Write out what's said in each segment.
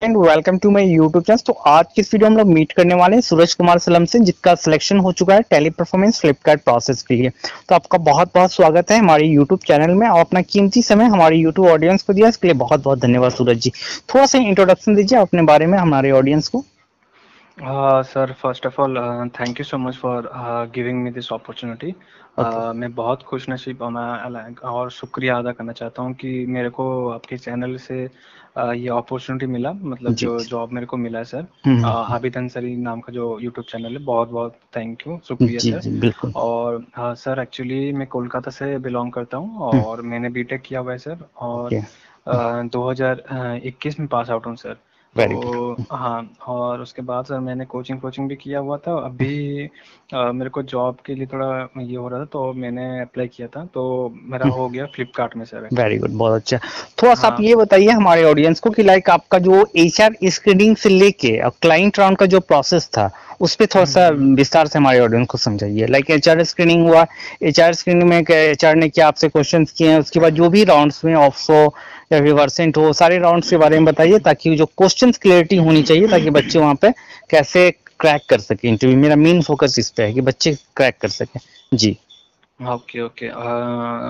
And welcome to my YouTube channel. तो आज की इस वीडियो में हम लोग मीट करने वाले हैं सूरज कुमार सलम से, जिसका सिलेक्शन हो चुका है टेली परफॉर्मेंस फ्लिपकार्ट प्रोसेस के लिए। तो आपका बहुत बहुत स्वागत है हमारे यूट्यूब चैनल में, और अपना कीमती समय हमारे यूट्यूब ऑडियंस को दिया, इसके लिए बहुत बहुत धन्यवाद सूरज जी। थोड़ा सा इंट्रोडक्शन दीजिए अपने बारे में हमारे ऑडियंस को। Sir first of all thank you so much for giving me this opportunity. Okay. मैं बहुत खुश नसीब और शुक्रिया अदा करना चाहता हूँ कि मेरे को आपके चैनल से ये अपॉर्चुनिटी मिला, मतलब जी। जो जॉब मेरे को मिला है सर। हाबिद अंसरी नाम का जो यूट्यूब चैनल है, बहुत बहुत थैंक यू, शुक्रिया जी सर। जी बिल्कुल। और सर एक्चुअली मैं कोलकाता से बिलोंग करता हूँ हम्म, और मैंने बीटेक किया हुआ है सर। और ओके। 2021 में पास आउट हूँ सर। Very good. तो हाँ, और उसके बाद सर मैंने कोचिंग भी किया हुआ था। अभी मेरे को जॉब के लिए थोड़ा ये हो रहा था, तो मैंने अप्लाई किया था, तो मेरा हो गया फ्लिपकार्ट में सर वेरी एक्चुअली। गुड, बहुत अच्छा। थोड़ा सा आप हाँ। ये बताइए हमारे ऑडियंस को कि लाइक आपका जो एचआर स्क्रीनिंग से लेके और क्लाइंट राउंड का जो प्रोसेस था, उस पे थोड़ा सा हम्म। विस्तार से हमारे ऑडियंस को समझाइए। लाइक एचआर स्क्रीनिंग हुआ, एचआर स्क्रीनिंग में एचआर ने क्या आपसे क्वेश्चंस किए हैं, उसके बाद जो भी राउंड्स में ऑफसो या फिर वर्सेंट हो, सारे राउंड्स के बारे में बताइए, ताकि जो क्वेश्चंस क्लियरिटी होनी चाहिए, ताकि बच्चे वहां पे कैसे क्रैक कर सके इंटरव्यू। मेरा मेन फोकस इस पे है कि बच्चे क्रैक कर सके। जी। Okay okay.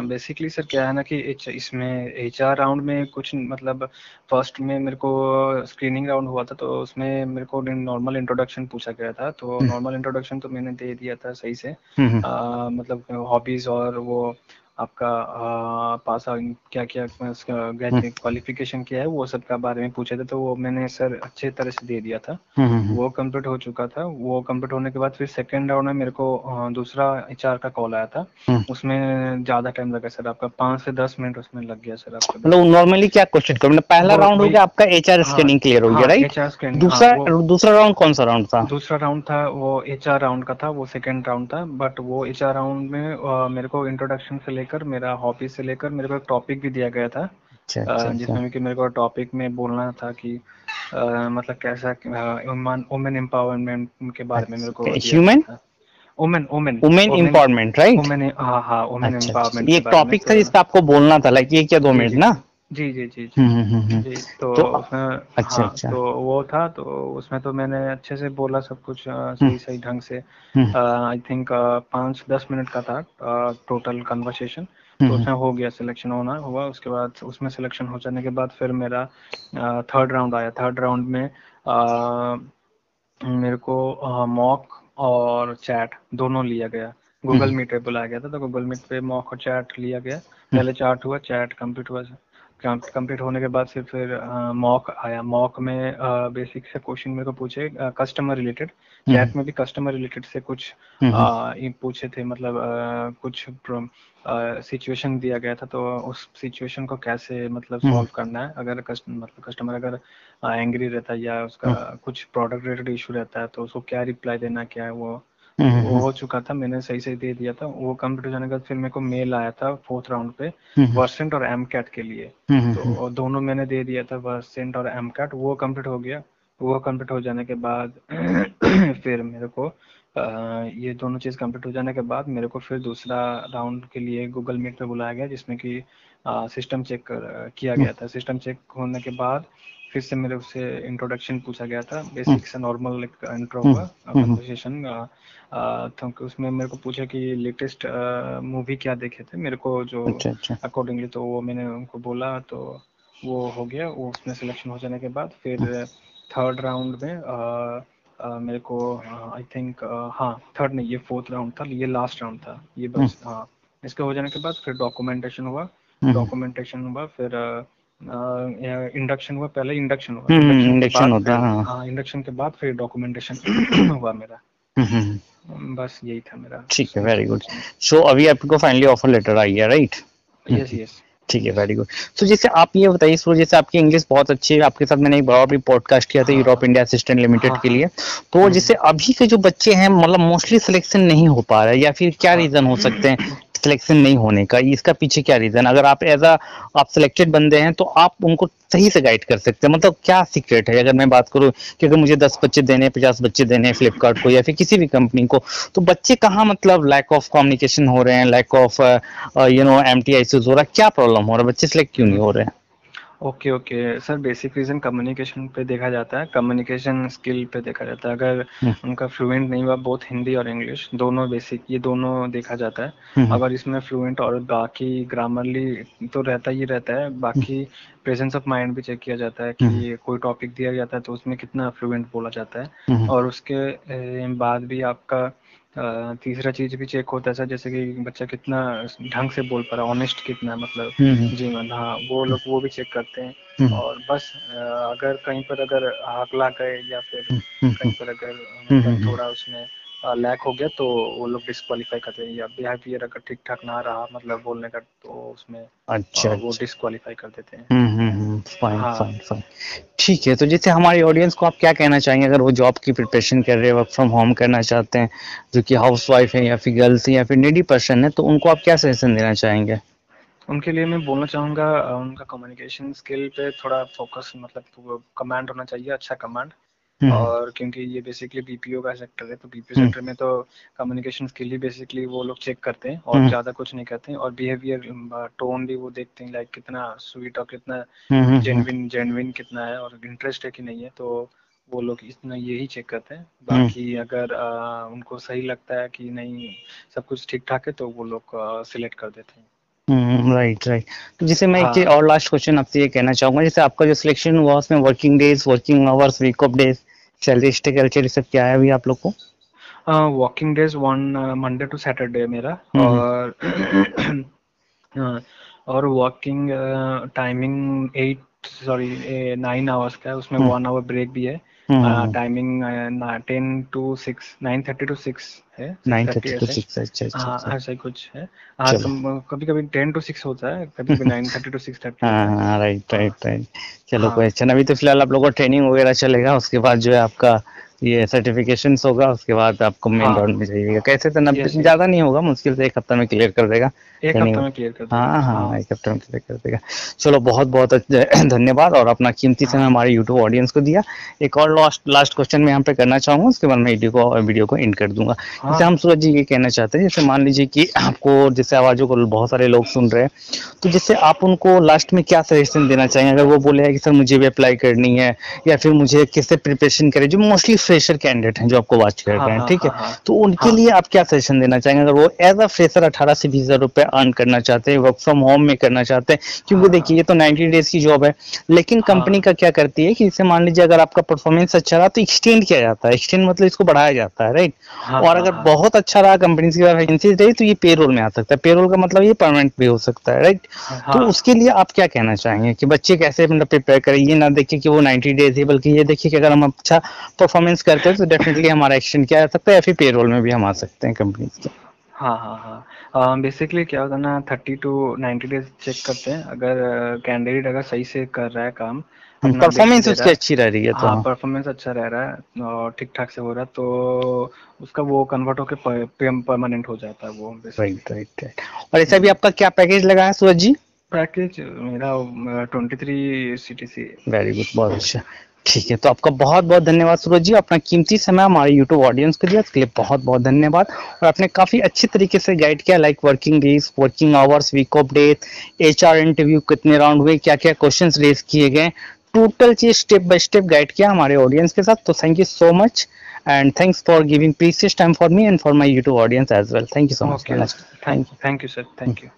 बेसिकली सर क्या है ना कि इसमें एचआर राउंड में कुछ मतलब फर्स्ट में मेरे को स्क्रीनिंग राउंड हुआ था, तो उसमें मेरे को नॉर्मल इंट्रोडक्शन पूछा गया था। तो नॉर्मल इंट्रोडक्शन तो मैंने दे दिया था सही से। हम्म मतलब हॉबीज और वो आपका पास आउट क्या क्या हम्म ग्रेजुएट क्वालिफिकेशन क्या है, वो सब का बारे में पूछे थे, तो वो मैंने सर अच्छे तरह से दे दिया था। हम्म। वो कंप्लीट हो चुका था। वो कंप्लीट होने के बाद फिर सेकेंड राउंड में मेरे को दूसरा एचआर का कॉल आया था। हम्म। उसमें ज़्यादा टाइम लगा सर, आपका 5 से 10 मिनट उसमें लग गया सर आपका, मतलब बस। नॉर्मली क्या क्वेश्चन करो, मतलब पहला वो राउंड हो वही। गया आपका एचआर हाँ स्क्रीनिंग क्लियर हो गया, हाँ, राइट? एचआर स्क्रीनिंग, हाँ दूसरा वो दूसरा राउंड कौन सा राउंड था? दूसरा राउंड था, वो एचआर राउंड का था, वो सेकंड राउंड था। बट वो एचआर राउंड में मेरे को इंट्रोडक्शन से लेकर मेरा हॉबी से लेकर मेरे को एक टॉपिक भी दिया गया था। अच्छा अच्छा अच्छा। जिसमें कि मेरे को टॉपिक में बोलना था कि मतलब कैसा वुमेन एम्पावरमेंट के बारे में मेरे अच्छा, को दिया गया ह्यूमन था। Women women women women empowerment, right? Women, हाँ हाँ, वुमेन अच्छा अच्छा, एम्पावरमेंट ये के एक बारे में टॉपिक था तो। जिसपे आपको बोलना था, लाइक 1 या 2 मिनट जी ना? जी जी जी जी जी। तो तो उसमें, अच्छा हाँ, अच्छा। तो वो था, तो उसमें तो मैंने अच्छे से बोला सब कुछ, हम्म सही सही ढंग से। हम्म आई थिंक 5-10 मिनट का था टोटल कन्वर्सेशन। तो हम्म उसमें हो गया, सिलेक्शन होना हुआ। उसके बाद उसमें सिलेक्शन हो जाने के बाद फिर मेरा थर्ड राउंड आया। थर्ड राउंड में मेरे को मॉक और चैट दोनों लिया गया। गूगल हम्म मीट पे बुलाया गया था, तो गूगल मीट पे मॉक और चैट लिया गया। हम्म पहले चैट हुआ, चैट कंप्लीट हुआ। कंप्लीट होने के बाद फिर मॉक आया। मॉक में बेसिक से क्वेश्चन मेरे को पूछे कस्टमर रिलेटेड। हम्म चैट में भी कस्टमर रिलेटेड से कुछ हम्म ये पूछे थे, मतलब कुछ सिचुएशन दिया गया था, तो उस सिचुएशन को कैसे मतलब हम्म सॉल्व करना है। अगर मतलब कस्टमर अगर एंग्री रहता है या उसका हम्म कुछ प्रोडक्ट रिलेटेड इशू रहता है, तो उसको क्या रिप्लाई देना, क्या है वो। तो वो हम्म हो चुका था, मैंने सही सही दे दिया था। वो कंप्लीट हो जाने के बाद फिर मेरे को मेल आया था फोर्थ राउंड पे, हम्म वर्सेंट और एम कैट के लिए। हम्म तो दोनों मैंने दे दिया था, वर्सेंट और एम कैट, वो कंप्लीट हो गया। वो कंप्लीट हो जाने के बाद फिर मेरे को ये दोनों चीज़ कंप्लीट हो जाने के बाद मेरे को फिर दूसरा राउंड के लिए गूगल मीट पे बुलाया गया, जिसमें कि सिस्टम चेक किया गया था। सिस्टम चेक होने के बाद फिर से मेरे उससे इंट्रोडक्शन पूछा गया था, बेसिक से नॉर्मल एक इंट्रो हुआ कन्वर्सेशन। तो उसमें मेरे को पूछा कि लेटेस्ट मूवी क्या देखे थे मेरे को, जो अच्छा अच्छा। अकॉर्डिंगली, तो वो मैंने उनको बोला, तो वो हो गया। वो उसमें सिलेक्शन हो जाने के बाद फिर थर्ड राउंड में मेरे को आई थिंक, हाँ, थर्ड नहीं, ये फोर्थ राउंड था, ये लास्ट राउंड था ये, बस। हाँ, इसके हो जाने के बाद फिर डॉक्यूमेंटेशन हुआ। डॉक्यूमेंटेशन हुआ, फिर इंडक्शन हुआ। पहले इंडक्शन हुआ, इंडक्शन के इंडक्शन बाद होता फिर, है, हाँ। हाँ, इंडक्शन के बाद फिर डॉक्यूमेंटेशन हुआ मेरा। हम्म। बस यही था मेरा ठीक है, वेरी गुड। इंट्रोडक्शन। सो अभी आपको फाइनली ऑफर लेटर आई है, राइट? यस यस ठीक है, यस। Very good. सो जैसे आप ये बताइए, सो जैसे आपकी इंग्लिश बहुत अच्छी है, आपके साथ मैंने एक बड़ा भी पॉडकास्ट किया था यूरोप हाँ इंडिया असिस्टेंट लिमिटेड हाँ के हाँ। लिए। तो जैसे अभी के जो बच्चे हैं, मतलब मोस्टली सिलेक्शन नहीं हो पा रहा है, या फिर क्या हाँ। रीजन हो सकते हैं सिलेक्शन नहीं होने का? इसका पीछे क्या रीजन? अगर आप एज अ आप सिलेक्टेड बंदे हैं, तो आप उनको सही से गाइड कर सकते हैं, मतलब क्या सीक्रेट है? अगर मैं बात करूं कि अगर मुझे 10 बच्चे देने हैं, 50 बच्चे देने हैं फ्लिपकार्ट को या फिर किसी भी कंपनी को, तो बच्चे कहाँ मतलब लैक ऑफ कम्युनिकेशन हो रहे हैं, लैक ऑफ एमटी इश्यूज हो रहा है, क्या प्रॉब्लम हो रहा है, बच्चे सिलेक्ट क्यों नहीं हो रहे हैं? Okay okay sir, basic reason communication पे देखा जाता है, कम्युनिकेशन स्किल पे देखा जाता है। अगर हम्म, उनका फ्लुएंट नहीं हुआ, बोथ हिंदी और इंग्लिश दोनों बेसिक, ये दोनों देखा जाता है। हम्म, अगर इसमें फ्लुएंट और बाकी ग्रामरली तो रहता ही रहता है, हम्म, बाकी प्रेजेंस ऑफ माइंड भी चेक किया जाता है हम्म, कि कोई टॉपिक दिया जाता है तो उसमें कितना फ्लुएंट बोला जाता है। हम्म, और उसके बाद भी आपका तीसरा चीज़ भी चेक होता है सर, जैसे कि बच्चा कितना ढंग से बोल पा रहा है, ऑनेस्ट कितना है, मतलब हम्म, जी मन, हाँ वो लोग वो भी चेक करते हैं। हम्म, और बस अगर कहीं पर अगर हकला गए या फिर हम्म, हम्म, कहीं पर अगर हम्म, मतलब थोड़ा उसमें लैक हो गया तो वो लोग डिस्क्वालीफाई करते हैं, या बिहेवियर अगर ठीक ठाक ना रहा मतलब बोलने का, तो उसमें अच्छा वो अच्छा। डिस्क्वालीफाई कर देते हैं। फाइन हाँ। Fine fine. ठीक है, तो जैसे हमारी ऑडियंस को आप क्या कहना चाहेंगे अगर वो जॉब की प्रिपरेशन कर रहे हैं, वर्क फ्रॉम होम करना चाहते हैं, जो कि हाउस वाइफ है या फिर गर्ल्स है या फिर नीडी पर्सन है, तो उनको आप क्या सजेशन देना चाहेंगे? उनके लिए मैं बोलना चाहूँगा उनका कम्युनिकेशन स्किल पे थोड़ा फोकस, मतलब कमांड होना चाहिए, अच्छा कमांड। हम्म, और क्योंकि ये बेसिकली बीपीओ का सेक्टर है, तो बीपीओ हम्म, सेक्टर में तो कम्युनिकेशन स्किल ही बेसिकली वो लोग चेक करते हैं और हम्म, ज़्यादा कुछ नहीं करते हैं। और बिहेवियर, टोन भी वो देखते हैं, लाइक कितना स्वीट और कितना हम्म, जेन्युइन जेन्युइन कितना है और इंटरेस्ट है कि नहीं है, तो वो लोग इतना यही चेक करते हैं। हम्म, बाकी अगर उनको सही लगता है कि नहीं सब कुछ ठीक ठाक है, तो वो लोग सिलेक्ट कर देते हैं। Right right. तो जैसे मैं एक चीज हाँ। और लास्ट क्वेश्चन आपसे ये कहना चाहूंगा, जैसे आपका जो सिलेक्शन हुआ उसमें working days, working hours, week off days, salary structure, ये सब क्या है अभी आप लोग को? Working days one Monday to Saturday मेरा। हम्म, और हाँ, और वर्किंग टाइमिंग 9 आवर्स का है, उसमें हम्म, 1 आवर ब्रेक भी है। हम्म, टाइमिंग 10 to 6, 9:30 to 6 है, सिक्स 9:30 थर्टी to ऐसे। 6, अच्छा अच्छा हाँ अच्छा। ऐसा ही कुछ है। हाँ चलो। कभी कभी 10 to 6 होता है, कभी कभी 9:30 to 6:30 हाँ होता है। हाँ, राइट हाँ। Right right. चलो कोई हाँ। अच्छा ना, अभी तो फिलहाल आप लोगों को ट्रेनिंग वगैरह चलेगा, उसके बाद जो है आपका ये सर्टिफिकेशंस होगा, उसके बाद आपको मेन राउंड हाँ। में जाइएगा। कैसे तो 90 यस यस। ज़्यादा नहीं होगा, मुश्किल से 1 हफ्ता में क्लियर कर देगा एक ट्रेनिंग। हफ्ते में क्लियर कर देगा। हाँ हाँ, हाँ। 1 हफ्ते में क्लियर कर देगा। चलो बहुत बहुत धन्यवाद, और अपना कीमती समय हाँ। हमारे यूट्यूब ऑडियंस को दिया। एक और लास्ट लास्ट क्वेश्चन मैं यहाँ पे करना चाहूँगा, उसके बाद मैं वीडियो को एंड कर दूंगा। जैसे हाँ। हम सूरज जी ये कहना चाहते हैं, जैसे मान लीजिए कि आपको जैसे आवाज़ों को बहुत सारे लोग सुन रहे हैं, तो जैसे आप उनको लास्ट में क्या सजेशन देना चाहेंगे अगर वो बोले कि सर मुझे भी अप्लाई करनी है, या फिर मुझे किससे प्रिपरेशन करें, जो मोस्टली फ्रेशर कैंडिडेट हैं जो आपको वॉच कर हाँ। रहे हैं, हाँ। ठीक है, हाँ। हाँ। तो उनके हाँ। लिए आप क्या सजेशन देना चाहेंगे अगर वो एज अ फ्रेशर 18 से 20 हज़ार रुपए अर्न करना चाहते हैं, वर्क फ्रॉम होम में करना चाहते हैं? क्योंकि देखिए ये तो 90 डेज की जॉब है, लेकिन कंपनी हाँ। का क्या करती है कि जैसे मान लीजिए अगर आपका परफॉर्मेंस अच्छा रहा तो एक्सटेंड किया जाता है, एक्सटेंड मतलब इसको बढ़ाया जाता है, राइट? हाँ। और हाँ। अगर हाँ। बहुत अच्छा रहा, कंपनी की वैकेंसी रही, तो ये पेरोल में आ सकता है। पेरोल का मतलब ये परमानेंट भी हो सकता है, राइट? हाँ। तो हाँ। उसके लिए आप क्या कहना चाहेंगे कि बच्चे कैसे मतलब प्रिपेयर करें? ये ना देखिए कि वो 90 डेज है, बल्कि ये देखिए कि अगर हम अच्छा परफॉर्मेंस करते हैं तो डेफिनेटली हमारा एक्सटेंड किया जा सकता है, या फिर पेरोल में भी हम आ सकते हैं कंपनी के। हाँ। हाँ। हाँ बेसिकली क्या होता है ना, 30 to 90 डेज चेक करते हैं। अगर कैंडिडेट अगर सही से कर रहा है काम, अपना बेस्ट परफॉर्मेंस दे रहा उसकी है, अच्छी रह रही है तो हाँ हाँ। परफॉर्मेंस अच्छा रह रहा है और ठीक ठाक से हो रहा है, तो उसका वो कन्वर्ट होकर परमानेंट हो जाता है वो बेसिकली। Right right right. और ऐसा भी आपका क्या पैकेज लगा है सूरज जी? पैकेज मेरा 23 CTC। वेरी गुड, बहुत अच्छा। ठीक है, तो आपका बहुत बहुत धन्यवाद सूरज जी, अपना कीमती समय हमारे यूट्यूब ऑडियंस को दिया, उसके लिए बहुत बहुत धन्यवाद। और आपने काफ़ी अच्छी तरीके से गाइड किया, like working days, working hours, week off days, HR interview कितने राउंड हुए, क्या क्या क्वेश्चंस रेज किए गए, टोटल चीज स्टेप बाय स्टेप गाइड किया हमारे ऑडियंस के साथ। तो thank you so much, and thanks for giving precious time for me and for my YouTube audience as well. Thank you so much. Okay. Thank thank you. Thank you sir, thank you.